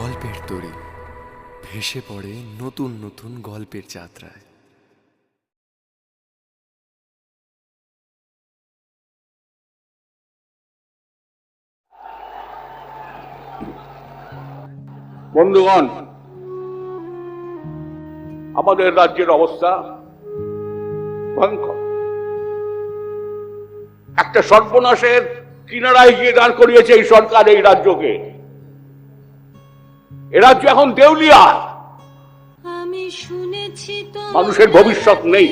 গল্পের তরী ভেসে পড়ে নতুন নতুন গল্পের যাত্রায়। বন্ধুগণ, আমাদের রাজ্যের অবস্থা ভয়ঙ্কর। একটা সর্বনাশের কিনারায় গিয়ে দাঁড় করিয়েছে এই সরকার এই রাজ্যকে। এ রাজ্য এখন দেউলিয়া। মানুষের ভবিষ্যৎ নেই,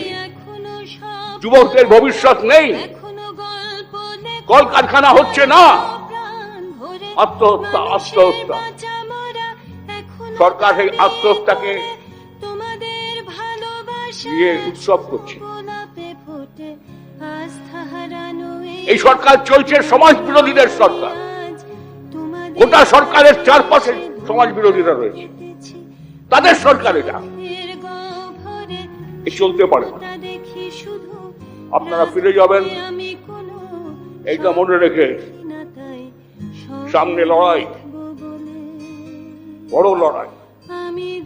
যুবকদের ভবিষ্যৎ নেই, কলকারখানা হচ্ছে না, আত্মহত্যা আত্মহত্যা। সরকার এই আত্মহত্যাকে নিয়ে উৎসব করছে। এই সরকার চলছে সমাজ বিরোধীদের সরকার। গোটা সরকারের চারপাশে সমাজ বিরোধীরা রয়েছে, তাদের সরকার এটা চলতে পারে না। আপনারা ফিরে যাবেন এইটা মনে রেখে। সামনে লড়াই, বড় লড়াই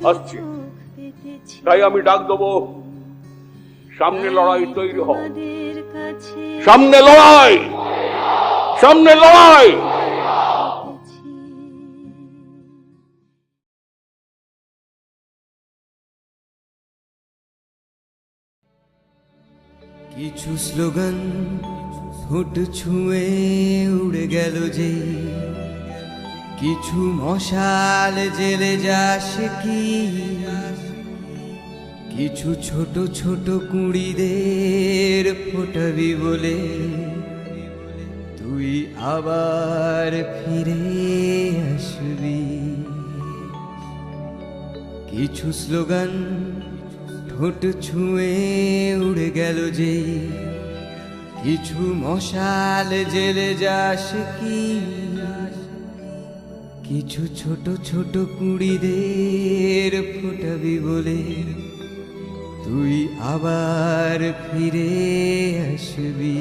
আসছে, তাই আমি ডাক দেবো, সামনে লড়াই তৈরি হও। সামনে লড়াই, সামনে লড়াই। কিছু স্লোগান ঠোঁট ছুঁয়ে উড়ে গেল যে, কিছু মশাল জেলে যাস কি, কিছু ছোট ছোট কুঁড়িদের ফোটাবি বলে তুই আবার ফিরে আসবি। কিছু স্লোগান ঠোঁট ছুঁয়ে উড়ে গেল যে, কিছু মশাল জেলে যাস কি, কিছু ছোট ছোট কুঁড়িদের ফোটাবি বলে তুই আবার ফিরে আসবি।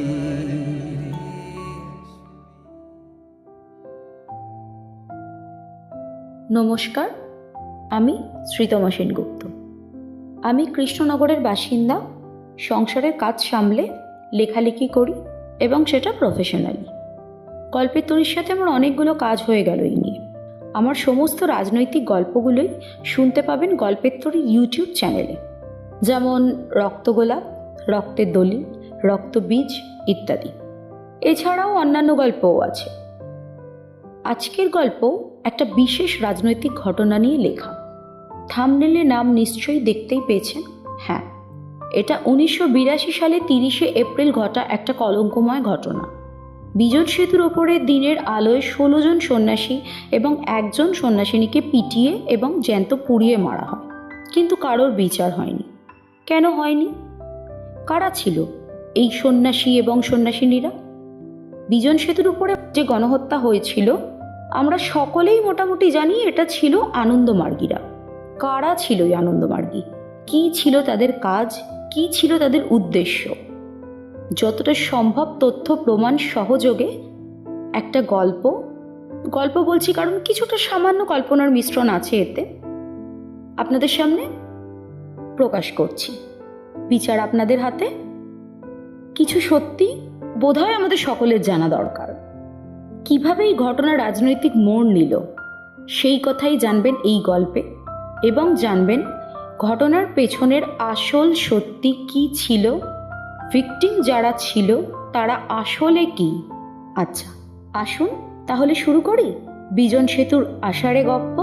নমস্কার, আমি শ্রীতমা সেনগুপ্ত। আমি কৃষ্ণনগরের বাসিন্দা। সংসারের কাজ সামলে লেখালেখি করি এবং সেটা প্রফেশনালি। গল্পের তরীর সাথে আমার অনেকগুলো কাজ হয়ে গেল এই নিয়ে। আমার সমস্ত রাজনৈতিক গল্পগুলোই শুনতে পাবেন গল্পের তরীর ইউটিউব চ্যানেলে, যেমন রক্তগোলাপ, রক্তের দলিল, রক্তবীজ ইত্যাদি। এছাড়াও অন্যান্য গল্পও আছে। আজকের গল্প একটা বিশেষ রাজনৈতিক ঘটনা নিয়ে লেখা। থাম্বনেলে নাম নিশ্চয়ই দেখতেই পেয়েছেন। হ্যাঁ, এটা 1982 সালে 30শে এপ্রিল ঘটা একটা কলঙ্কময় ঘটনা। বিজন সেতুর ওপরে দিনের আলোয় 16 জন সন্ন্যাসী এবং একজন সন্ন্যাসিনীকে পিটিয়ে এবং জ্যান্ত পুড়িয়ে মারা হয়, কিন্তু কারোর বিচার হয়নি। কেন হয়নি? কারা ছিল এই সন্ন্যাসী এবং সন্ন্যাসিনীরা? বিজন সেতুর উপরে যে গণহত্যা হয়েছিল, আমরা সকলেই মোটামুটি জানি এটা ছিল আনন্দমার্গীরা। কারা ছিল এই আনন্দমার্গী? কি ছিল তাদের কাজ? কি ছিল তাদের উদ্দেশ্য? যতটা সম্ভব তথ্য প্রমাণ সহযোগে একটা গল্প বলছি কারণ কিছুটা সামান্য কল্পনার মিশ্রণ আছে এতে, আপনাদের সামনে প্রকাশ করছি। বিচার আপনাদের হাতে। কিছু সত্যি বোধহয় আমাদের সকলের জানা দরকার। কিভাবে এই ঘটনা রাজনৈতিক মোড় নিল সেই কথাই জানবেন এই গল্পে, এবং জানবেন ঘটনার পেছনের আসল সত্যি কি ছিল, ভিকটিম যারা ছিল তারা আসলে কি। আচ্ছা, আসুন তাহলে শুরু করি বিজন সেতুর আষাঢ়ে গপ্প।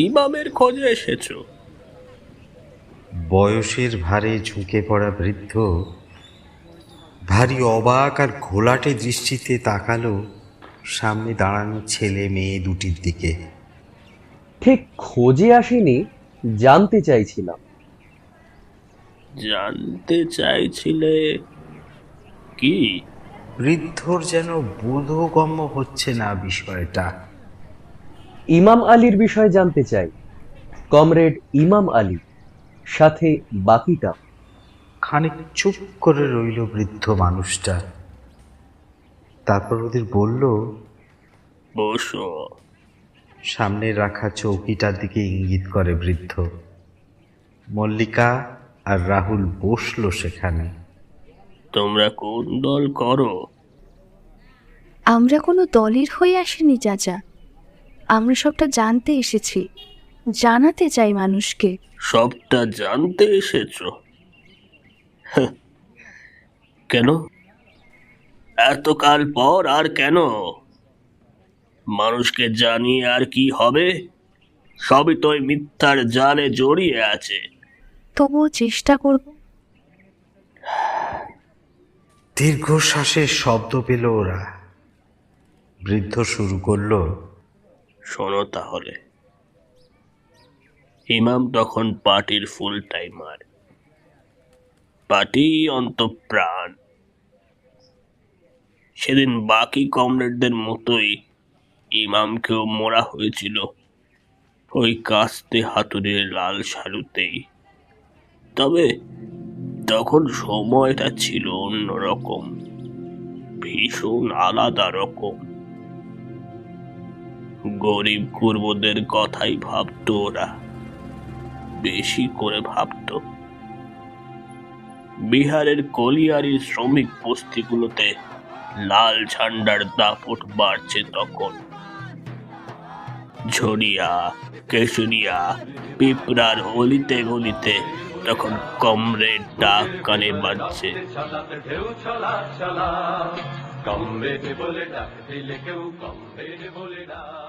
ইমামের খোঁজে এসেছো? বয়সের ভারে ঝুঁকে পড়া বৃদ্ধ ভারী অবাক আর ঘোলাটে দৃষ্টিতে তাকালো সামনে দাঁড়ানো ছেলে মেয়ে দুটির দিকে। ঠিক খোঁজে আসেনি, জানতে চাইছিলাম। জানতে চাইছিলে কি? বৃদ্ধর যেন বোধগম্য হচ্ছে না বিষয়টা। ইমাম আলীর বিষয়ে জানতে চাই, কমরেড ইমাম আলী, সাথে বাকিটা। খানিক চুপ করে রইল বৃদ্ধ মানুষটা। তারপর ওদের বলল, বসো। সামনে রাখা চৌকিটার দিকে ইঙ্গিত করে বৃদ্ধ। মল্লিকা আর রাহুল বসলো সেখানে। তোমরা কোন দল করো? আমরা কোনো দলের হয়ে আসিনি চাচা, আমরা সবটা জানতে এসেছি, জানাতে চাই মানুষকে। সবটা জানতে এসেছো? হ্যাঁ। কেন? এতকাল পর আর কেন? মানুষকে জানিয়ে আর কি হবে? সবই তো ওই মিথ্যার জালে জড়িয়ে আছে। তবুও চেষ্টা করব। দীর্ঘশ্বাসের শব্দ পেল ওরা। বৃদ্ধ শুরু করলো, শোনো তাহলে। ইমাম তখন পার্টির ফুল টাইমার, পার্টি অন্তঃপ্রাণ। সেদিন বাকি কমরেডদের মতোই ইমামকেও মোড়া হয়েছিল ওই কাস্তে হাতুড়ির লাল শালুতেই। তবে তখন সময়টা ছিল অন্যরকম, ভীষণ আলাদা রকম। গরিব কুর্বদের কথাই ভাবতো ওরা, বেশি করে ভাবতো। বিহারের কলিয়ারি শ্রমিক বস্তিগুলোতে লাল ঝান্ডার দাপট বাড়ছে তখন। ঝরিয়া, কেশরিয়া, পিঁপড়ার অলিতে গলিতে তখন কমরেড ডাক কানে বাজছে।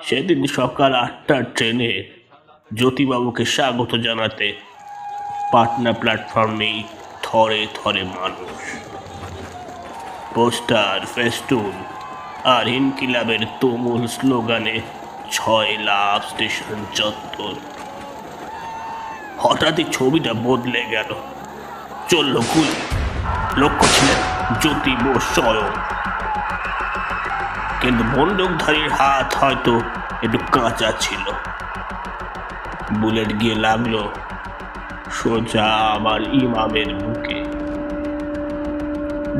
সেদিন সকাল 8টার ট্রেনে জ্যোতিবাবুকে স্বাগত জানাতে পাটনা প্ল্যাটফর্মেই থরে থরে মানুষ। পোস্টার, ফেস্টুন আর ইনকিলাবের তুমুল স্লোগানে 6 লাভ স্টেশন চত্বর। হঠাৎই ছবিটা বদলে গেল। চলল গুলি। লক্ষ্য ছিলেন জ্যোতি বোস স্বয়ং, কিন্তু বন্দুকধারীর হাত হয়তো একটু কাঁচা ছিল। বুলেট গিয়ে লাগলো সোজা আমার ইমামের বুকে।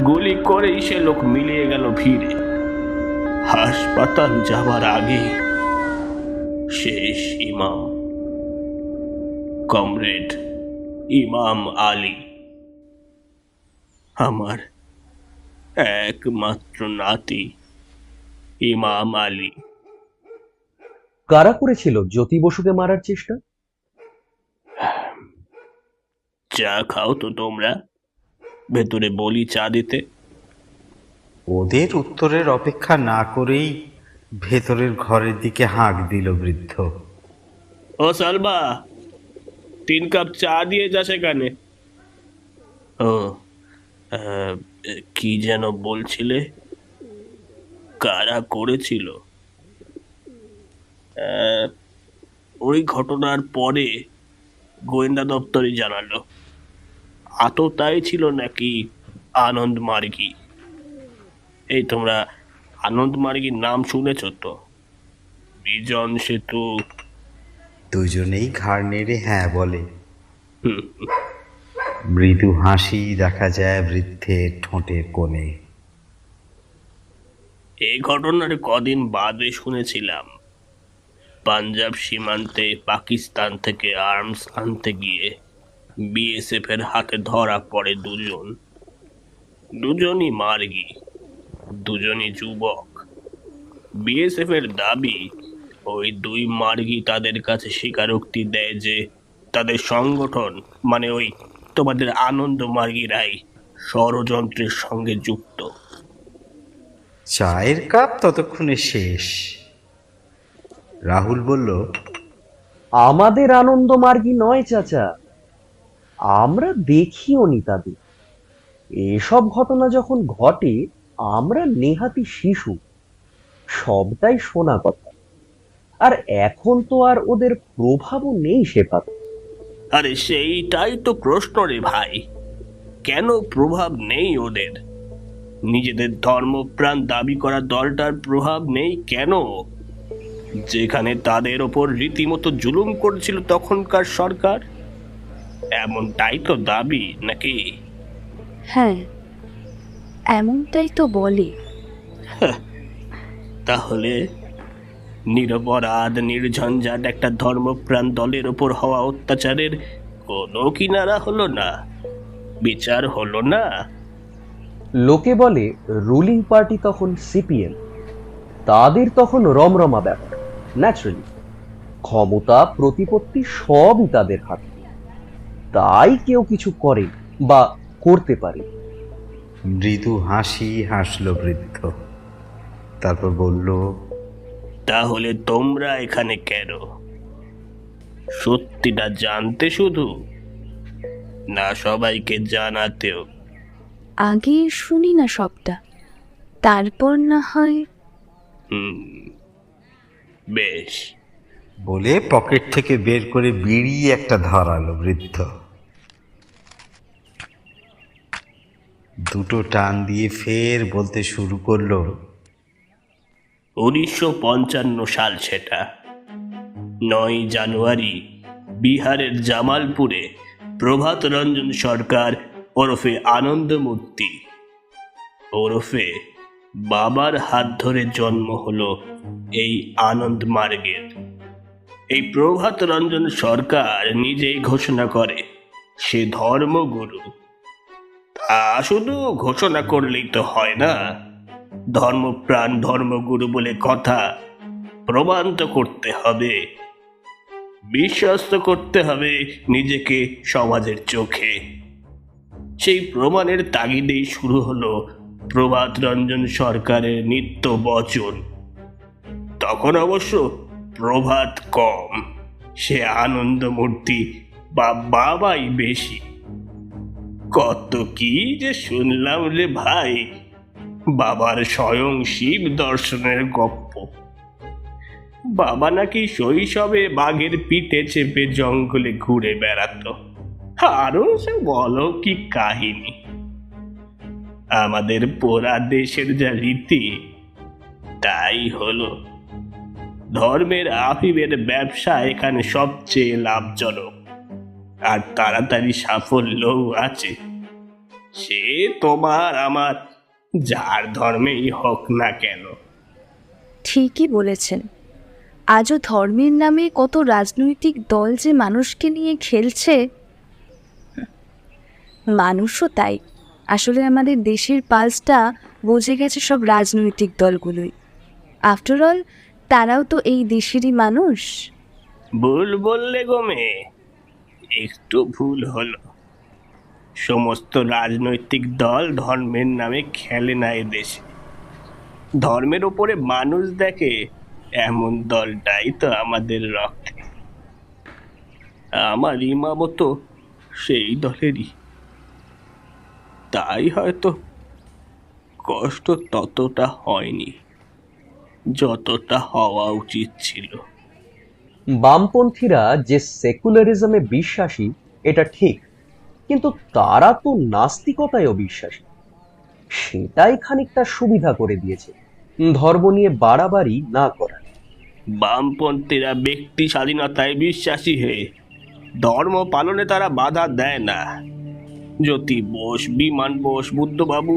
গুলি করেই সে লোক মিলিয়ে গেল ভিড়ে। হাসপাতাল যাবার আগে শেষ ইমাম, কমরেড ইমাম আলী, আমার একমাত্র নাতি ইমাম আলী। কারা করেছিল জ্যোতি বসুকে মারার চেষ্টা? চা খাও তো তোমরা, ভেতরে বলি চা দিতে। ওদের উত্তরের অপেক্ষা না করেই ভেতরের ঘরের দিকে হাঁক দিল বৃদ্ধ। ও সালমা, 3 কাপ চা দিয়ে যা সেখানে। ও কি যেন বলছিলে? কারা করেছিল? ওই ঘটনার পরে গোয়েন্দা দপ্তরে জানালো আততাই ছিল নাকি আনন্দ মার্গী। এই তোমরা আনন্দ মার্গীর নাম শুনেছ তো? বিজন সেতু। দুজনেই ঘাড় নেড়ে হ্যাঁ বলে। মৃদু হাসি দেখা যায় বৃদ্ধের ঠোঁটের কোণে। এই ঘটনার কদিন বাদে শুনেছিলাম পাঞ্জাব সীমান্তে পাকিস্তান থেকে আর্মস আনতে গিয়ে বিএসএফ এর হাতে ধরা পড়ে দুজনই মার্গী, দুজনই যুবক। বিএসএফ এর দাবি ওই 2 মার্গী তাদের কাছে স্বীকারোক্তি দেয় যে তাদের সংগঠন মানে ওই তোমাদের আনন্দ মার্গীরাই ষড়যন্ত্রের সঙ্গে যুক্ত। চায়ের কাপ ততক্ষণে শেষ। রাহুল বলল, আমাদের আনন্দ মার্গী নয় চাচা, আমরা দেখিও নি তাদের। এসব ঘটনা যখন ঘটে আমরা নেহাতি শিশু, সবটাই শোনা কথা। আর এখন তো আর ওদের প্রভাবও নেই সেভাবে। আরে সেইটাই তো প্রশ্ন রে ভাই, কেন প্রভাব নেই ওদের? নিজেদের ধর্মপ্রাণ দাবি করা দলটার প্রভাব নেই কেন? যেখানে তাদের ওপর রীতিমতো জুলুম করছিল তখনকার সরকার, এমনটাই তো দাবি নাকি? হ্যাঁ, এমনটাই তো বলে। তাহলে নিরপরাধ নির্ঝঞ্ঝাট একটা ধর্মপ্রাণ দলের ওপর হওয়া অত্যাচারের কোনো কিনারা হলো না, বিচার হলো না। লোকে বলে রুলিং পার্টি তখন সিপিএম, তাদের তখন রমরমা ব্যাপার। ন্যাচারালি ক্ষমতা প্রতিপত্তি সবই তাদের হাতে, তাই কেউ কিছু করে বা করতে পারে। মৃদু হাসি হাসল বৃদ্ধ, তারপর বলল, তাহলে তোমরা এখানে কেন? সত্যিটা জানতে শুধু, না সবাইকে জানাতেও? আগে শুনি না সবটা, তারপর না হয়। বেশ। বলে পকেট থেকে বের করে বিড়ি একটা ধরালো বৃদ্ধ। দুটো টান দিয়ে ফের বলতে শুরু করলো, 1955 সাল সেটা। 9 জানুয়ারি বিহারের জামালপুরে প্রভাত রঞ্জন সরকার ওরফে আনন্দমূর্তি ওরফে বাবার হাত ধরে জন্ম হলো এই আনন্দ মার্গের। এই প্রভাত রঞ্জন সরকার নিজেই ঘোষণা করে সে ধর্মগুরু। তা শুধু ঘোষণা করলেই তো হয় না, ধর্মপ্রাণ ধর্মগুরু বলে কথা প্রমাণ তো করতে হবে, বিশ্বস্ত করতে হবে নিজেকে সমাজের চোখে। সেই প্রমাণের তাগিদেই শুরু হলো প্রভাত রঞ্জন সরকারের নিত্য বচন। তখন অবশ্য প্রভাত কম, সে আনন্দমূর্তি বা বাবাই বেশি। কত কি যে শুনলাম রে ভাই, বাবার স্বয়ং শিব দর্শনের গপ্প। বাবা নাকি শৈশবে বাঘের পিঠে চেপে জঙ্গলে ঘুরে বেড়াতো, আরো সে বলো কি কাহিনী। আমাদের পোড়া দেশের যা রীতি তাই হলো, ধর্মের আফিমের ব্যবসা এখানে সবচেয়ে লাভজনক, আর তাড়াতাড়ি সাফল্যও আছে। সে তোমার আমার যার ধর্মেই হোক না কেন। ঠিকই বলেছেন, আজও ধর্মের নামে কত রাজনৈতিক দল যে মানুষকে নিয়ে খেলছে। মানুষও তাই, আসলে আমাদের দেশের পালসটা বুঝে গেছে সব রাজনৈতিক দলগুলোই। আফটার অল তারাও তো এই দেশেরই মানুষ। ভুল বললে গো মেয়ে, একটু ভুল হলো। সমস্ত রাজনৈতিক দল ধর্মের নামে খেলে না এ দেশে। ধর্মের ওপরে মানুষ দেখে এমন দলটাই তো আমাদের রক্তে। আমার ইমামও তো সেই দলেরই, তাই হয়তো কষ্ট ততটা হয়নি যতটা হওয়া উচিত ছিল। বামপন্থীরা যে সেকুলারিজমে বিশ্বাসী এটা ঠিক, কিন্তু তারা তো নাস্তিকতায়ও বিশ্বাসী। সেটাই খানিকটা সুবিধা করে দিয়েছে ধর্ম নিয়ে বাড়াবাড়ি না করা। বামপন্থীরা ব্যক্তি স্বাধীনতায় বিশ্বাসী হয়ে ধর্ম পালনে তারা বাধা দেয় না। জ্যোতি বোস, বিমান বোস, বুদ্ধবাবু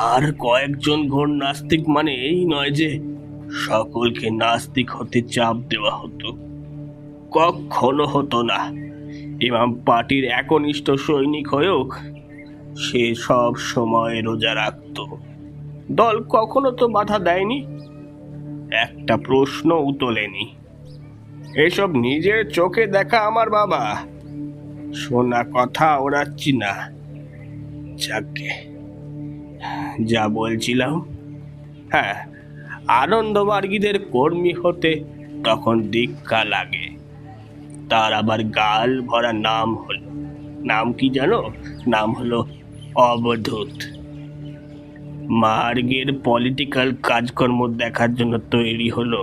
আর কয়েকজন ঘোর নাস্তিক মানে এই নয় যে সকলকে নাস্তিক হতে চাপ দেওয়া হতো, কখনো হতো না। ইমাম পার্টির একনিষ্ঠ সৈনিক হয়েও সে সব সময় রোজা রাখত, দল কখনো তো বাধা দেয়নি, একটা প্রশ্নও তোলেনি। এসব নিজের চোখে দেখা আমার বাবা, শোনা কথা ওড়াচ্ছি না। যাকে যা বলছিলাম, হ্যাঁ, আনন্দমার্গীদের কর্মী হতে তখন দীক্ষা লাগে। তার আবার গাল ভরা নাম হলো, নাম কি জানো? নাম হলো অবধূত। মার্গের পলিটিক্যাল কাজকর্ম দেখার জন্য তৈরি হলো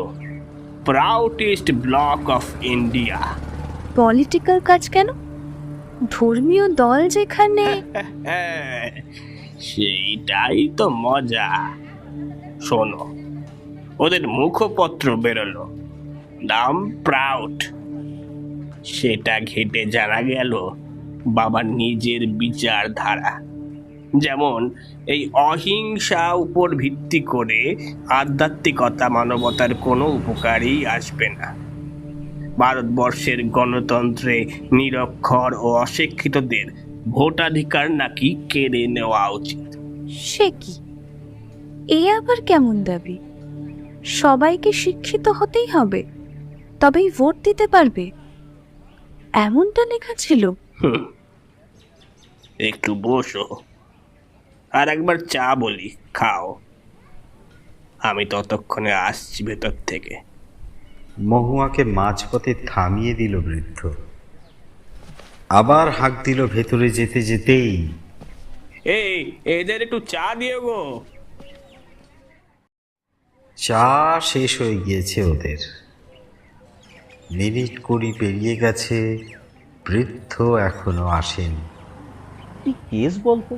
প্রাউডেস্ট ব্লক অফ ইন্ডিয়া। পলিটিক্যাল কাজ কেন? ধর্মীয় দল যেখানে। সেইটাই তো মজা। শোনো, ওদের মুখপত্র বেরোলো, নাম প্রাউড। সেটা ঘেটে জানা গেল বাবার নিজের বিচারধারা। যেমন এই অহিংসা উপর ভিত্তি করে আধ্যাত্মিকতা মানবতার কোনো উপকারই আসবে না। ভারতবর্ষের গণতন্ত্রে নিরক্ষর ও অশিক্ষিতদের ভোটাধিকার নাকি কেড়ে নেওয়া উচিত। সে কি? এ আবার কেমন দাবি? সবাইকে শিক্ষিত হতেই হবে, তবেই ভোট দিতে পারবে, এমনটা লেখা ছিল? একটু বসো, আর একবার চা বলি খাও, আমি ততক্ষণে আসছি ভেতর থেকে। মহুয়াকে মাঝপথে থামিয়ে দিল বৃদ্ধ। আবার হাঁক দিল ভেতরে যেতে যেতেই। এই এদের একটু চা দিও গো। চা শেষ হয়ে গিয়েছে ওদের। মিনিট 20 পেরিয়ে গেছে, বৃদ্ধ এখনো আসেনি। কি কেস বলতো?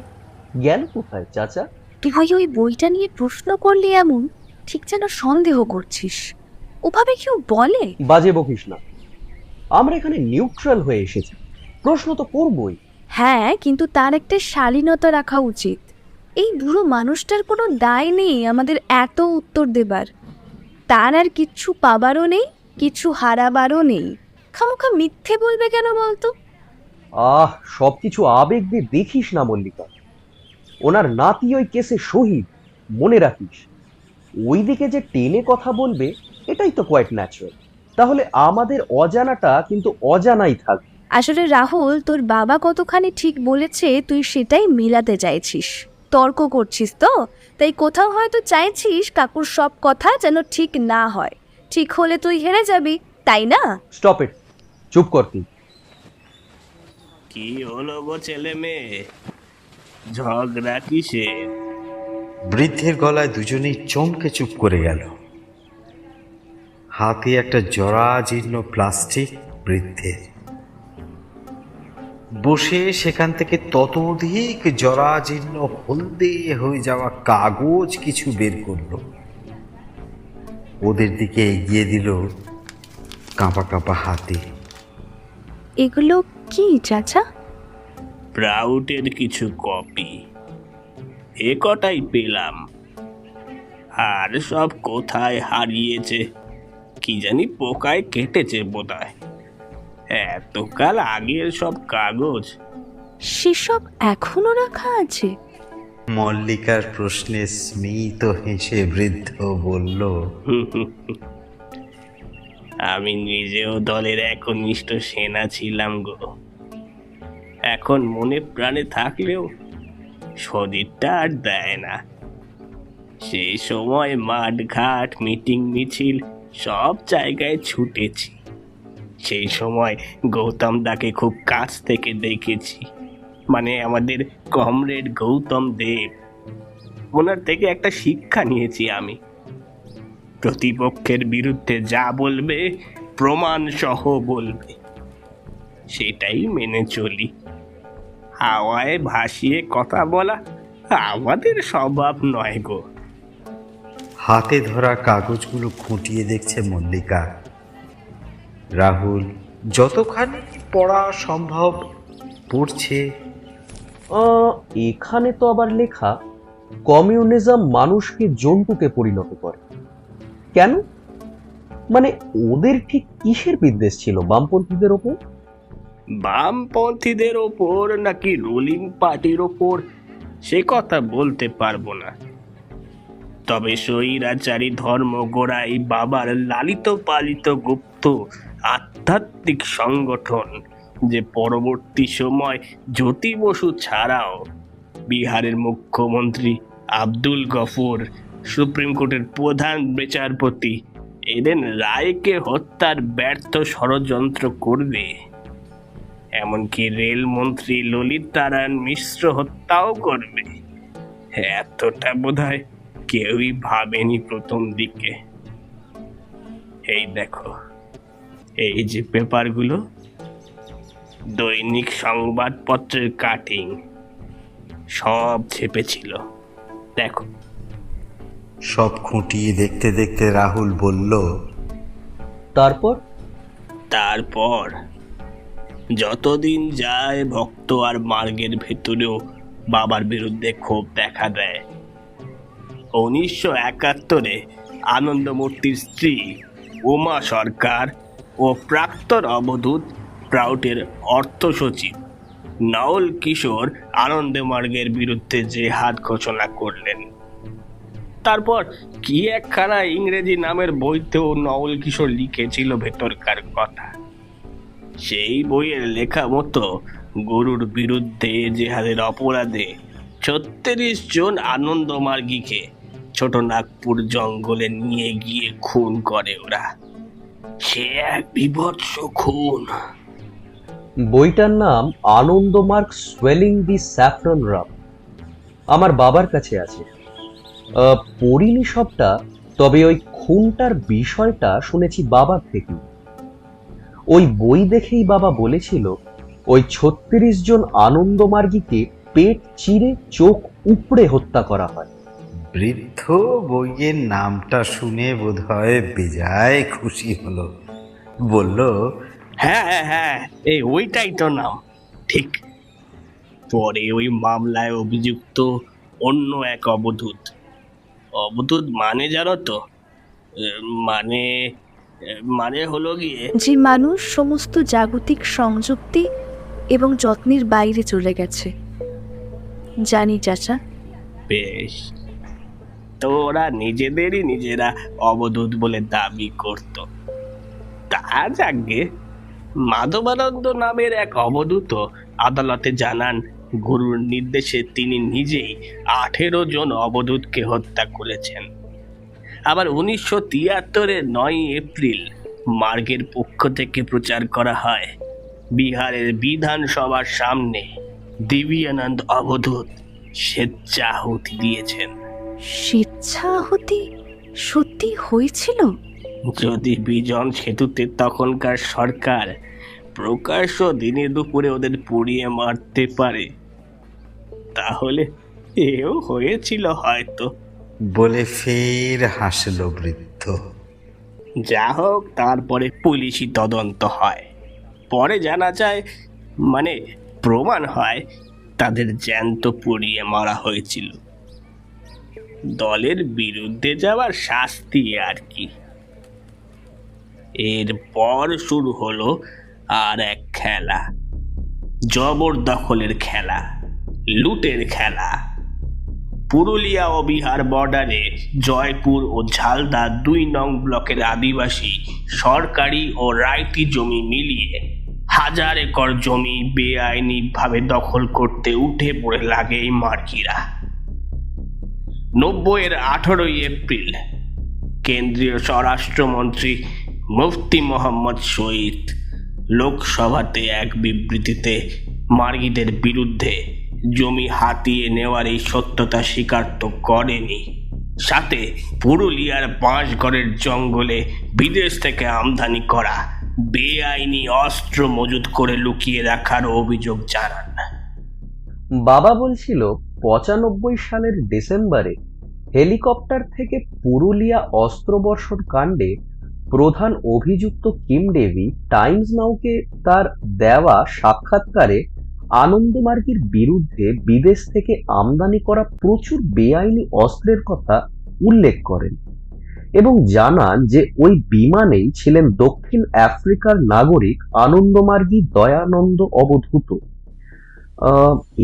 গেল কোথায় চাচা? তুই ওই বইটা নিয়ে প্রশ্ন করলি এমন, ঠিক যেন সন্দেহ করছিস। ওভাবে কেউ বলে? বাজে বকিস না, আমরা এখানে নিউট্রাল হয়ে এসেছি, প্রশ্ন তো করবই। হ্যাঁ, কিন্তু তার একটা শালীনতা রাখা উচিত। এই বুড়ো মানুষটার কোনো দায় নেই আমাদের এত উত্তর দেবার। তার আর কিচ্ছু পাবারও নেই, কিছু হারাবারও নেই। খামোখা মিথ্যে বলবে কেন বলতো? সবকিছু আবেগ দিয়ে দেখিস না মল্লিকা। ওনার নাতি ওই কেসে শহীদ, মনে রাখিস। ওই দিকে যে টেনে কথা বলবে, এটাই তো কোয়াইট ন্যাচারাল। তাহলে আমাদের অজানাটা কিন্তু অজানাই থাকবে। আসলে রাহুল, তোর বাবা কতখানি ঠিক বলেছে তুই সেটাই মিলাতে চাইছিস, তর্ক করছিস তো। তাই কোথাও হয়তো চাইছিস কাকুর সব কথা যেন ঠিক না হয়। ঠিক হলে তুই হেরে যাবি, তাই না? স্টপ ইট, চুপ কর তুই। কি হলো গো ছেলে মেয়ে, ঝগড়া কিসের? বৃদ্ধের গলায় দুজনেই চমকে চুপ করে গেল। হাতে একটা জরাজীর্ণ প্লাস্টিক বৃদ্ধের। বসে সেখান থেকে ততোধিক জরাজীর্ণ হলদে হয়ে যাওয়া কাগজ কিছু বের করলো, ওদের দিকে এগিয়ে দিল কাঁপা কাঁপা হাতে। এগুলো কি চাচা? প্রাউটের কিছু কপি, এ কটাই পেলাম। আর সব কোথায় হারিয়েছে কি জানি, পোকায় কেটেছে বোধহয়। এতকাল আগের সব কাগজ। সেসব এখনো রাখা আছে? মল্লিকার প্রশ্নে স্মিত হেসে বৃদ্ধ বলল, আমি নিজেও দলের একনিষ্ঠ সেনা ছিলাম গো। এখন মনে প্রাণে থাকলেও শরীরটা আর দেয় না। সেই সময় মাঠ ঘাট মিটিং মিছিল সব জায়গায় ছুটেছি। সেই সময় গৌতম দাকে খুব কাছ থেকে দেখেছি, মানে আমাদের কমরেড গৌতম দেব। ওনার থেকে একটা শিক্ষা নিয়েছি আমি, প্রতিপক্ষের বিরুদ্ধে যা বলবে প্রমাণ সহ বলবে, সেটাই মেনে চলি। হাওয়ায় ভাসিয়ে কথা বলা আমাদের স্বভাব নয় গো। হাতে ধরা কাগজগুলো খুঁটিয়ে দেখছে মল্লিকা। রাহুল যতখানি পড়া সম্ভব পড়ছে। এখানে তো আবার লেখা, কমিউনিজম মানুষকে জন্তুকে পরিণত করে। কেন? মানে ওদের ঠিক কিসের বিদ্বেষ ছিল বামপন্থীদের ওপর? বামপন্থীদের ওপর নাকি রুলিং পার্টির ওপর সে কথা বলতে পারবো না, তবে স্বৈরাচারী ধর্ম গোড়াই বাবার লালিত পালিত গুপ্ত আধ্যাত্মিক সংগঠন, যে পরবর্তী সময় জ্যোতি বসু ছাড়াও বিহারের মুখ্যমন্ত্রী আব্দুল গফুর, সুপ্রিম কোর্টের প্রধান বিচারপতি এদের রায়কে হত্যার ব্যর্থ ষড়যন্ত্র করবে। এমনকি রেলমন্ত্রী ললিত নারায়ণ মিশ্র হত্যাও করবে। এতটা বোধহয় কেউই ভাবেনি প্রথম দিকে। এই দেখো, এই যে পেপারগুলো, দৈনিক সংবাদপত্রের কাটিং, সব ছেপেছিল। দেখো। সব খুঁটিয়ে দেখতে দেখতে রাহুল বলল, তারপর যতদিন যায় ভক্ত আর মার্গের ভেতরেও বাবার বিরুদ্ধে ক্ষোভ দেখা দেয়। 1971-এ আনন্দমূর্তির স্ত্রী উমা সরকার ও প্রাক্তন অবধূত প্রাউটের অর্থ সচিব নওল কিশোর আনন্দমার্গের বিরুদ্ধে জেহাদ ঘোষণা করলেন। তারপর কি একখানা ইংরেজি নামের বইতেও নওল কিশোর লিখেছিল ভেতরকার কথা। সেই বইয়ের লেখা মতো গরুর বিরুদ্ধে জেহাদের অপরাধে 36 জন আনন্দমার্গীকে ছোটনাগপুর জঙ্গলে নিয়ে গিয়ে খুন করে ওরা। সে এক বীভৎস খুন। বইটার নাম আনন্দমার্গ সোয়েলিং দি স্যাফরন রাম। আমার বাবার কাছে আছে। পড়িনি সবটা, তবে ওই খুনটার বিষয়টা শুনেছি বাবার থেকে। ওই বই দেখেই বাবা বলেছিল ওই 36 জন আনন্দমার্গীকে পেট চিরে চোখ উপড়ে হত্যা করা হয়। বৃদ্ধ বইয়ের নামটা শুনে বোধহয় বেজায় খুশি হলো। বলল, হ্যাঁ হ্যাঁ হ্যাঁ, এই ওইটাই তো নাম, ঠিক। পরে ওই মামলায় অভিযুক্ত অন্য এক অবধূত। অবধূত মানে জানো তো? মানে মানে হলো গিয়ে যে মানুষ সমস্ত জাগতিক সংযুক্তি এবং যত্নের বাইরে চলে গেছে। জানি চাচা। বেশ, তো ওরা নিজেদেরই নিজেরা অবধূত বলে দাবি করত। তা যাকে মাধবানন্দ নামের এক অবধূত আদালতে জানান গুরুর নির্দেশে তিনি নিজেই 18 জন অবধূতকে হত্যা করেছেন। আবার 1973-এর 9 এপ্রিল মার্গের পক্ষ থেকে প্রচার করা হয় বিহারের বিধানসভার সামনে দিব্যানন্দ অবধূত স্বেচ্ছাহুতি দিয়েছেন। স্বেচ্ছাহুতি সত্যি হয়েছিল? যদি বিজন সেতুতে তখনকার সরকার প্রকাশ্য দিনে দুপুরে ওদের পুড়িয়ে মারতে পারে, তাহলে এও হয়েছিল হয়তো। বলে ফের হাসল বৃদ্ধ। যা হোক, তারপরে পুলিশি তদন্ত হয়। পরে জানা যায়, মানে প্রমাণ হয়, তাদের জ্যান্ত পুড়িয়ে মারা হয়েছিল। দলের বিরুদ্ধে যাওয়ার শাস্তি আর কি। এরপর শুরু হলো আর এক খেলা, জবরদখলের খেলা, লুটের খেলা। পুরুলিয়া ও বিহার বর্ডারে জয়পুর ও ঝালদা 2 নং ব্লকের আদিবাসী সরকারি ও রাইতি জমি মিলিয়ে 1000 একর জমি বেআইনিভাবে দখল করতে উঠে পড়ে লাগে এই মার্কিরা। 90-এর 18 এপ্রিল কেন্দ্রীয় স্বরাষ্ট্রমন্ত্রী মুফতি মোহাম্মদ শহীদ লোকসভাতে এক বিবৃতিতে মার্গীদের বিরুদ্ধে জমি হাতিয়ে নেওয়ার এই সত্যতা স্বীকার তো করেনি, সাথে পুরুলিয়ার বাঁশগড়ের জঙ্গলে বিদেশ থেকে আমদানি করা বেআইনি অস্ত্র মজুত করে লুকিয়ে রাখার অভিযোগ জানান। বাবা বলছিল 95 সালের ডিসেম্বরে হেলিকপ্টার থেকে পুরুলিয়া অস্ত্রবর্ষণ কাণ্ডে প্রধান অভিযুক্ত কিম ডেভি টাইমস নাউকে তার দেওয়া সাক্ষাৎকারে আনন্দমার্গীর বিরুদ্ধে বিদেশ থেকে আমদানি করা প্রচুর বেআইনি অস্ত্রের কথা উল্লেখ করেন এবং জানান যে ওই বিমানেই ছিলেন দক্ষিণ আফ্রিকার নাগরিক আনন্দমার্গী দয়ানন্দ অবধূত।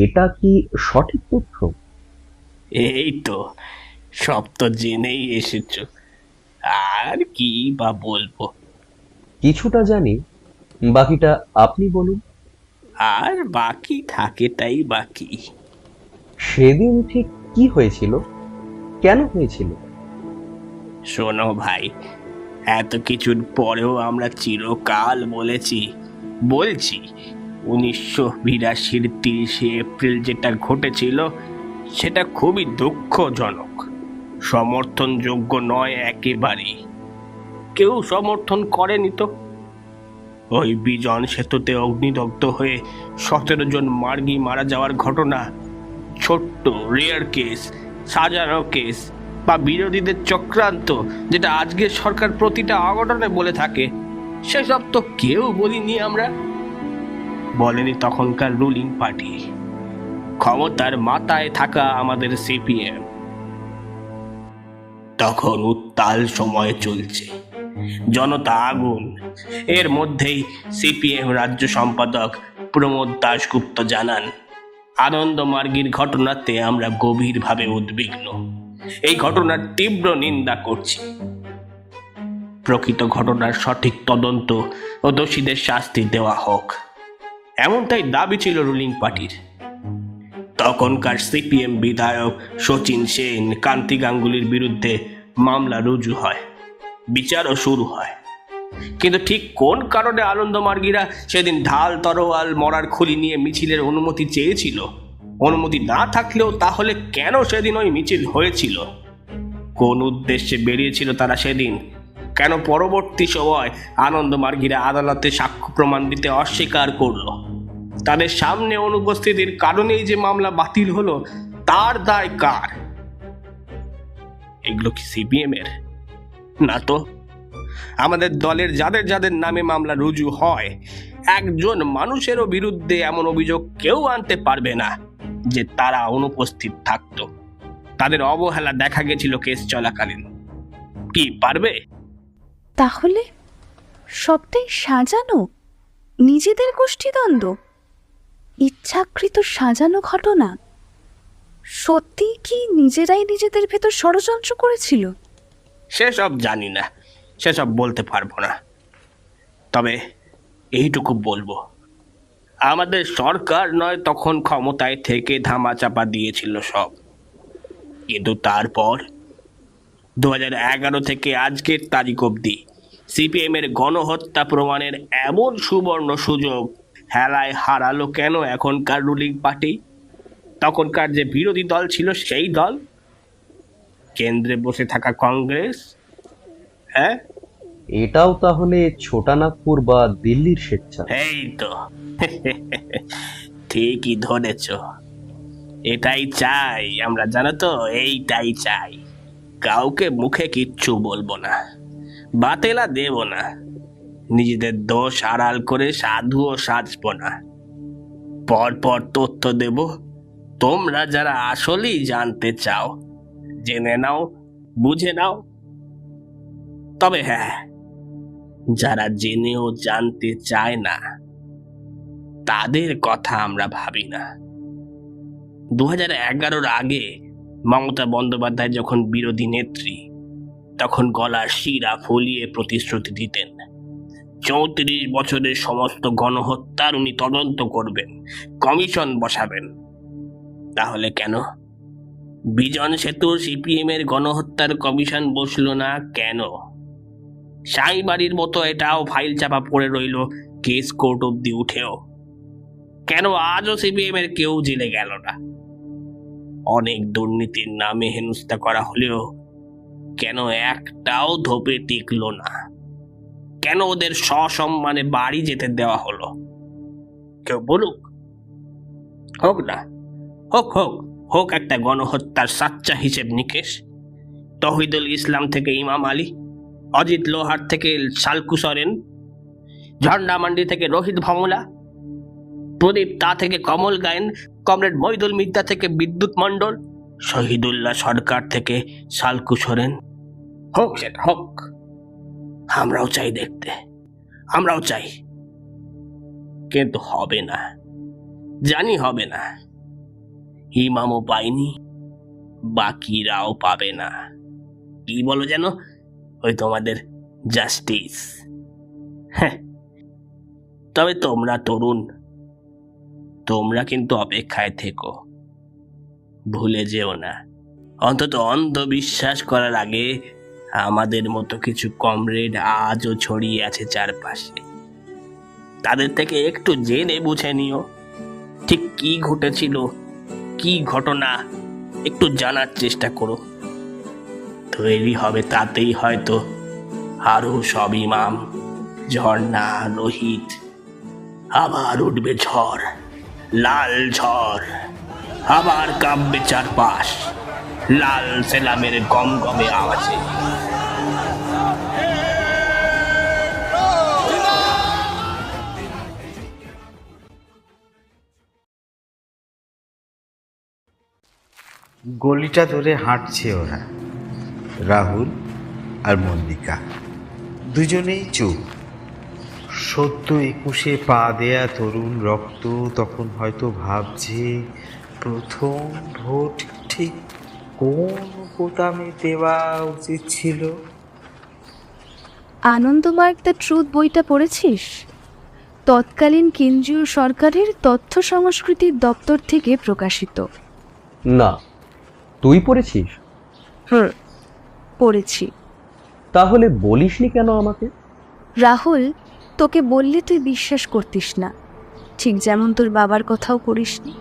এটা কি সঠিক তথ্য? এই তো, সব তো জেনেই এসেছ, আর কি বা বলবো। কিছুটা জানি, বাকিটা আপনি বলুন। আর বাকি থাকেটাই বাকি। সেদিন ঠিক কি হয়েছিল, কেন হয়েছিল? শোনো ভাই, এত কিছুর পরেও আমরা চিরকাল বলছি 1982-র 30 এপ্রিল যেটা ঘটেছিল সেটা খুবই দুঃখজনক, সমর্থনযোগ্য নয় একেবারেই। কেউ সমর্থন করেনি তো। ওই বিজন সেতুতে অগ্নিদগ্ধ হয়ে 17 জন মার্গী মারা যাওয়ার ঘটনা ছোট্ট রেয়ার কেস, সাজানো কেস বা বিরোধীদের চক্রান্ত, যেটা আজকের সরকার প্রতিটা অঘটনে বলে থাকে, সেসব তো কেউ বলিনি আমরা। বলেনি তখনকার রুলিং পার্টি, ক্ষমতার মাথায় থাকা আমাদের সিপিএম। তখন উত্তাল সময় চলছে, জনতা আগুন। এর মধ্যেই সিপিএম রাজ্য সম্পাদক প্রমোদ দাশগুপ্ত জানান, আনন্দমার্গীর ঘটনাতে আমরা গভীরভাবে উদ্বিগ্ন। এই ঘটনার তীব্র নিন্দা করছি। প্রকৃত ঘটনার সঠিক তদন্ত ও দোষীদের শাস্তি দেওয়া হোক, এমনটাই দাবি ছিল রুলিং পার্টির। তখনকার সিপিএম বিধায়ক শচীন সেন, কান্তি গাঙ্গুলির বিরুদ্ধে মামলা রুজু হয়, বিচারও শুরু হয়। কিন্তু ঠিক কোন কারণে আনন্দমার্গীরা সেদিন ঢাল, তরোয়াল, মরার খুলি নিয়ে মিছিলের অনুমতি চেয়েছিল? অনুমতি না থাকলেও তাহলে কেন সেদিন ওই মিছিল হয়েছিল? কোন উদ্দেশ্যে বেরিয়েছিল তারা সেদিন? কেন পরবর্তী সময় আনন্দমার্গীরা আদালতে সাক্ষ্য প্রমাণ দিতে অস্বীকার করলো? তাদের সামনে অনুপস্থিতির কারণেই যে মামলা বাতিল হলো, তার দায় কার? এগুলো কি সিপিএম এর? না তো। আমাদের দলের যাদের যাদের নামে মামলা রুজু হয়, একজন মানুষেরও বিরুদ্ধে এমন অভিযোগ কেউ আনতে পারবে না যে তারা অনুপস্থিত থাকতো, তাদের অবহেলা দেখা গেছিল কেস চলাকালীন। কি পারবে? তাহলে সবটাই সাজানো, নিজেদের গোষ্ঠীদ্বন্দ্ব, ইচ্ছাকৃত সাজানো ঘটনা। সত্যি কি নিজেরাই নিজেদের ভেতর ষড়যন্ত্র করেছিল? সেসব জানি না, সেসব বলতে পারবো না। তবে এইটুকু বলবো, আমাদের সরকার নয় তখন ক্ষমতায় থেকে ধামাচাপা দিয়েছিল সব। কিন্তু তারপর 2011 থেকে আজকের তারিখ অবধি সিপিএম এর গণহত্যা প্রমাণের এমন সুবর্ণ সুযোগ হেলায় হারালো কেন এখনকার রুলিং পার্টি? তখনকার যে বিরোধী দল ছিল সেই দল, কেন্দ্রে বসে থাকা কংগ্রেস। হ্যাঁ, এটাও তাহলে ছোটানাগপুর বা দিল্লির স্বেচ্ছা? এই তো ঠিকই ধরেছ। এটাই চাই আমরা, জানো তো, এইটাই চাই। কাউকে মুখে কিচ্ছু বলবো না, বাতেলা দেব না, নিজেদের দোষ আড়াল করে সাধুও সাজবো না। পরপর তথ্য দেব, তোমরা যারা আসলেই জানতে চাও জেনে নাও, বুঝে নাও। তবে হ্যাঁ, যারা জেনেও জানতে চায় না তাদের কথা আমরা ভাবি না। 2011-র আগে মমতা বন্দ্যোপাধ্যায় যখন বিরোধী নেত্রী, তখন গলার শিরা ফলিয়ে প্রতিশ্রুতি দিতেন 34 বছরের সমস্ত গণহত্যার উনি তদন্ত করবেন, কমিশন বসাবেন। তাহলে কেন বিজন সেতুর সিপিএম এর গণহত্যার কমিশন বসলো না? কেন সাইবাড়ির মতো এটাও ফাইল চাপা পড়ে রইল কেস কোর্ট অব্দি উঠেও? কেন আজও সিপিএম এর কেউ জেলে গেল না? অনেক দুর্নীতির নামে হেনস্থা করা হলেও কেন একটাও ধোপে টিকলো না? কেন ওদের সসম্মানে বাড়ি যেতে দেওয়া হলো? কেউ বলুক, হোক না, হোক হোক হোক একটা গণহত্যার সাচ্চা হিসেব নিকেশ। তহিদুল ইসলাম থেকে ইমাম আলী, অজিত লোহার থেকে শালকু সরেন, ঝন্ডামান্ডি থেকে রোহিত ভমলা, প্রদীপ তা থেকে কমল গায়েন, কমরেড মইদুল মিদ্যা থেকে বিদ্যুৎ মণ্ডল, শহীদুল্লাহ সরকার থেকে শালকু সরেন। হোক সেটা হোক, আমরাও চাই দেখতে, আমরাও চাই। কিন্তু হবে না, জানি হবে না। ইমামও পাইনি, বাকিরাও পাবে না। কি বলো যেন, ওই তোমাদের জাস্টিস। হ্যাঁ, তবে তোমরা তরুণ, তোমরা কিন্তু অপেক্ষায় থেকো, ভুলে যেও না। অন্তত অন্ধবিশ্বাস করার আগে আমাদের মতো কিছু কমরেড আজও ছড়িয়ে আছে চারপাশে। তাদের থেকে একটু জেনে বুঝে নিও ঠিক কি ঘটেছিল, কি ঘটনা, একটু জানার চেষ্টা করো। তৈরি হবে তাতেই হয়তো আরো সব ইমাম, ঝর্ণা, রোহিত। আবার উঠবে ঝড়, লাল ঝড়, আবার কাঁপবে চারপাশ লাল সেলামের গমগমে আওয়াজে। গলিটা ধরে হাঁটছে ওরা, রাহুল আর মল্লিকা। দুজনেই চুপ। সদ্য 21-এ পা দেয়া তরুণ রক্ত তখন হয়তো ভাবছে প্রথম ভোট ঠিক কোন বোতামে দেওয়া উচিত ছিল। আনন্দমার্গ দ্য ট্রুথ বইটা পড়েছিস? তৎকালীন কেন্দ্রীয় সরকারের তথ্য সংস্কৃতির দপ্তর থেকে প্রকাশিত। না, তুই পড়েছিস? পড়েছি। তাহলে বলিসনি কেন আমাকে? রাহুল, তোকে বললে তুই বিশ্বাস করতিস না, ঠিক যেমন তোর বাবার কথাও করিসনি।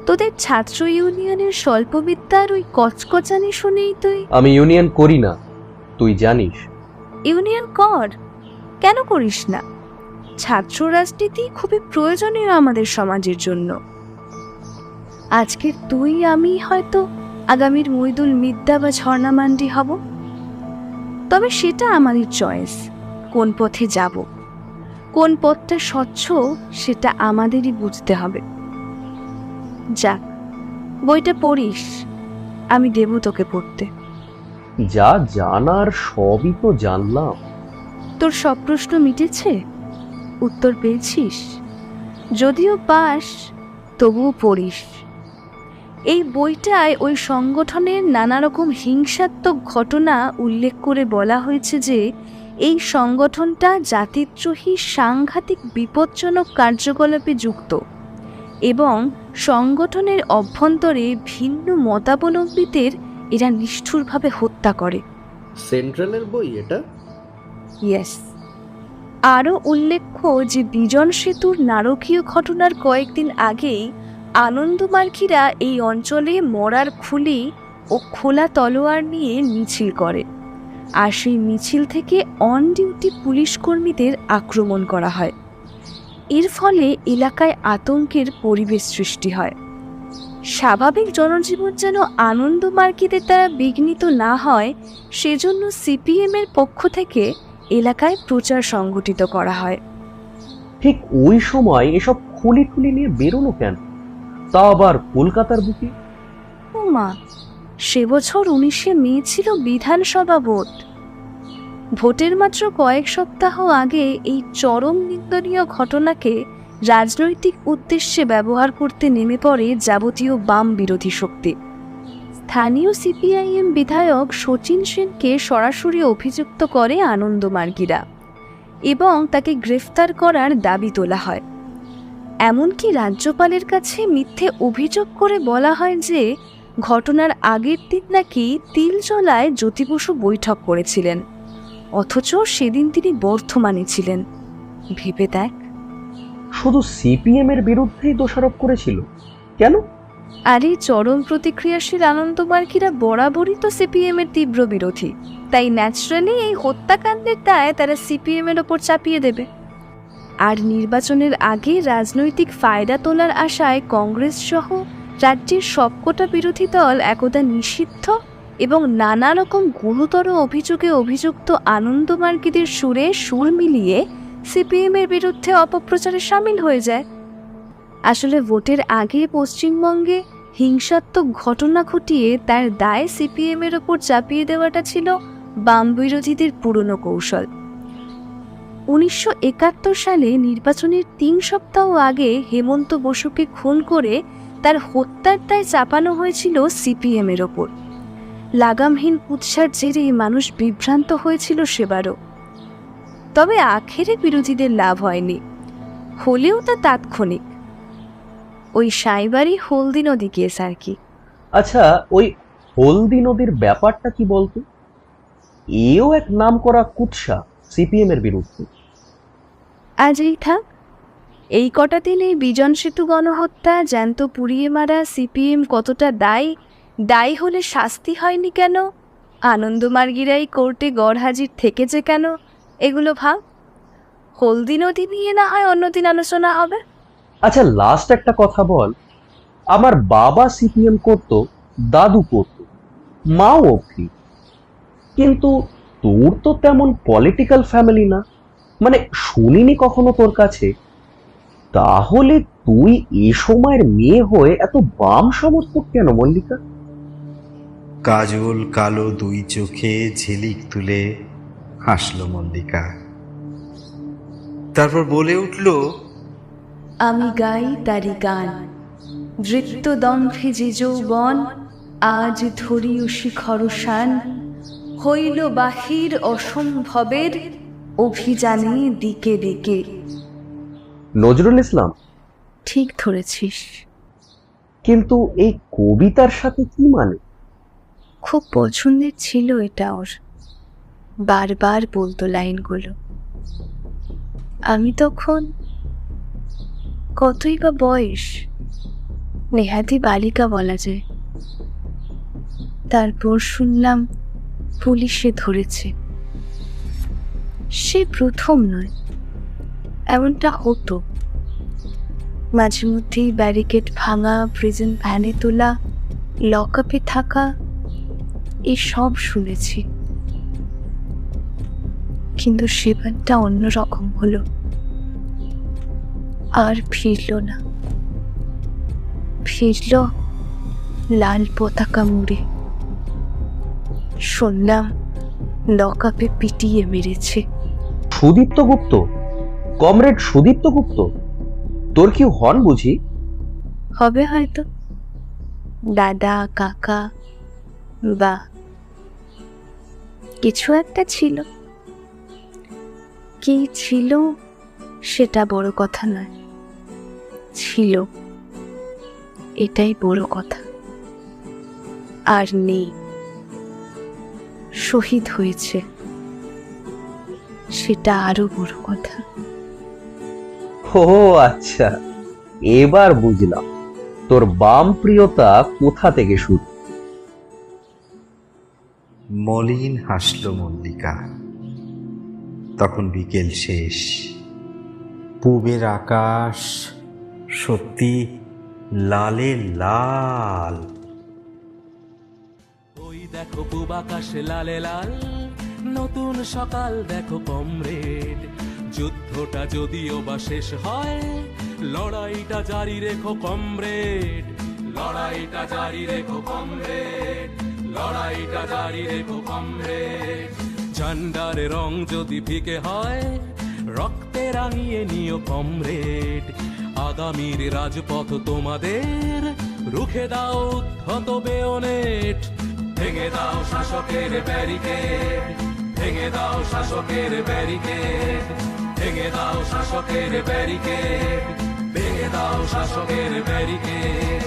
তোদের ছাত্র ইউনিয়নের স্বল্পবিদ্যার ওই কচকচানি শুনেই তুই। আমি ইউনিয়ন করি না, তুই জানিস। ইউনিয়ন কর, কেন করিস না? ছাত্র রাজনীতি খুবই প্রয়োজনীয় আমাদের সমাজের জন্য। আজকের তুই আমি হয়তো আগামীর মইদুল মিদ্যা বা ঝর্ণা মান্ডি হব, তবে সেটা আমাদের চয়েস। কোন পথে যাব, কোন পথটা স্বচ্ছ, সেটা আমাদেরই বুঝতে হবে। যাক, বইটা পড়িস, আমি দেব তোকে পড়তে। যা জানার সবই তো জানলাম। তোর সব প্রশ্ন মিটেছে? উত্তর পেয়েছিস? যদিও পাস, তবুও পড়িস। এই বইটায় ওই সংগঠনের নানা রকম হিংসাত্মক ঘটনা উল্লেখ করে বলা হয়েছে যে এই সংগঠনটা জাতিদ্রোহী সাংঘাতিক বিপজ্জনক কার্যকলাপে যুক্ত এবং সংগঠনের অভ্যন্তরে ভিন্ন মতাবলম্বীদের এরা নিষ্ঠুরভাবে হত্যা করে। সেন্ট্রালের বই এটা? ইয়েস। আরও উল্লেখ্য যে বিজন সেতুর নারকীয় ঘটনার কয়েকদিন আগেই আনন্দমার্গীরা এই অঞ্চলে মরার খুলি ও খোলা তলোয়ার নিয়ে মিছিল করে, আর সেই মিছিল থেকে অন ডিউটি পুলিশ কর্মীদের আক্রমণ করা হয়। এর ফলে এলাকায় আতঙ্কের পরিবেশ সৃষ্টি হয়। স্বাভাবিক জনজীবন যেন আনন্দমার্গীদের দ্বারা বিঘ্নিত না হয়, সেজন্য সিপিএমের পক্ষ থেকে এলাকায় প্রচার সংগঠিত করা হয়। ঠিক ওই সময় এসব খুলি খুলি নিয়ে বেরোনো কেন, তা আবার কলকাতার বুকে? ও মা, সে বছর 19শে মে ছিল বিধানসভা ভোট। ভোটের মাত্র কয়েক সপ্তাহ আগে এই চরম নিন্দনীয় ঘটনাকে রাজনৈতিক উদ্দেশ্যে ব্যবহার করতে নেমে পড়ে যাবতীয় বাম বিরোধী শক্তি। স্থানীয় সিপিআইএম বিধায়ক শচীন সেনকে সরাসরি অভিযুক্ত করে আনন্দমার্গীরা এবং তাকে গ্রেফতার করার দাবি তোলা হয়। এমনকি রাজ্যপালের কাছে মিথ্যে অভিযোগ করে বলা হয় যে ঘটনার আগের দিন নাকি তিলজলায় জ্যোতি বসু বৈঠক করেছিলেন, অথচ সেদিন তিনি বর্ধমানে ছিলেন। ভেবে দেখ। শুধু সিপিএম এর বিরুদ্ধেই দোষারোপ করেছিল কেন? আর এই চরম প্রতিক্রিয়াশীল আনন্দমার্গীরা বরাবরই তো সিপিএম এর তীব্র বিরোধী, তাই ন্যাচারালি এই হত্যাকাণ্ডের দায় তারা সিপিএম এর ওপর চাপিয়ে দেবে। আর নির্বাচনের আগে রাজনৈতিক ফায়দা তোলার আশায় কংগ্রেস সহ রাজ্যের সবকটা বিরোধী দল একদা নিষিদ্ধ এবং নানা রকম গুরুতর অভিযোগে অভিযুক্ত আনন্দমার্গীদের সুরে সুর মিলিয়ে সিপিএম এর বিরুদ্ধে অপপ্রচারে সামিল হয়ে যায়। আসলে ভোটের আগে পশ্চিমবঙ্গে হিংসাত্মক ঘটনা ঘটিয়ে তার দায় সিপিএম এর ওপর চাপিয়ে দেওয়াটা ছিল বাম বিরোধীদের পুরনো কৌশল। 1971 সালে নির্বাচনের 3 সপ্তাহ আগে হেমন্ত বসুকে খুন করে তার হত্যার দায় চাপানো হয়েছিল সিপিএম এর ওপর। লাগামহীন উৎসার জেরে মানুষ বিভ্রান্ত হয়েছিল সেবারও। তবে আখেরে বিরোধীদের লাভ হয়নি, হলেও তা তাৎক্ষণিক। ওই সাইবারি হলদি নদী কেস আর কি। আচ্ছা, ওই হলদি নদীর ব্যাপারটা কি বলতো? এও এক নাম করা কুৎসা সিপিএম এর বিরুদ্ধে। আজ এই থাক, এই কটা দিন এই বিজন সেতু গণহত্যা, জ্যান্ত পুড়িয়ে মারা সিপিএম কতটা দায়ী হলে শাস্তি হয়নি কেন, আনন্দমার্গীরাই কোর্টে গড়হাজির থেকেছে কেন, এগুলো ভাব। হলদি নদী নিয়ে না হয় অন্যদিন আলোচনা হবে। আচ্ছা, লাস্ট একটা কথা বল। আমার বাবা সিপিএম করতো, দাদু করতো, মাও অবধি, কিন্তু তোর তো তেমন পলিটিক্যাল ফ্যামিলি না, মানে শুনিনি কখনো তোর কাছে। তাহলে তুই এ সময়ের মেয়ে হয়ে এত বাম সমর্থক কেন মল্লিকা? কাজল কালো দুই চোখে ঝিলিক তুলে হাসল মল্লিকা। তারপর বলে উঠল, আমি গাই তারি গান, নৃত্য দম্ভে যে যৌবন, আজ ধরিও শিখর শান, হইল বাহির অসম্ভবের, অভিযানে দিকে দিকে। নজরুল ইসলাম? ঠিক ধরেছিস। কিন্তু এই কবিতার সাথে কি মানে? খুব পছন্দের ছিল এটা ওর, বারবার বলতো লাইনগুলো। আমি তখন কতই বা বয়স, নেহাতি বালিকা বলা যায়। তারপর শুনলাম পুলিশে ধরেছে। সে প্রথম নয়, এমনটা হতো। মাঝে মধ্যেই ব্যারিকেড ভাঙা, প্রিজন ভ্যানে তোলা, লকআপে থাকা, এসব শুনেছি। কিন্তু সেবারটা অন্যরকম হলো, আর ফিরল না। ফিরল লাল পতাকা মুড়ে। শুনলাম লকআপে পিটিয়ে মেরেছে। সুদীপ্ত গুপ্ত? কমরেড সুদীপ্ত গুপ্ত? তোর কি হন বুঝি? হবে হয়তো, দাদা, কাকা বা কিছু একটা ছিল। কি ছিল সেটা বড় কথা নয়, ছিল এটাই বড় কথা। আর নেই, শহীদ হয়েছে, সেটা আরো বড় কথা। ও আচ্ছা, এবার বুঝলাম তোর বাম প্রিয়তা কোথা থেকে শুরু। মলিন হাসল মল্লিকা। তখন বিকেল শেষ, পূবের আকাশ সত্যি লালে লাল। ওই দেখো পূব আকাশে লালে লাল, নতুন সকাল দেখো কমরেড। যুদ্ধটা যদিও বা শেষ হয়, লড়াইটা জারি রেখো কমরেড, লড়াইটা জারি রেখো কমরেড, লড়াইটা জারি রেখো কমরেড। ঝান্ডারে রং যদি ফিকে হয়, রক্তে রাঙিয়ে নিও কমরেড। আগামীর রাজপথ তোমাদের, রুখে দাও উদ্ধত বেয়নেট। ভেঙে দাও শাসকের ব্যারিকেড, ভেঙে দাও শাসকের ব্যারিকেড, ভেঙে দাও শাসকের ব্যারিকেড, ভেঙে দাও শাসকের ব্যারিকেড।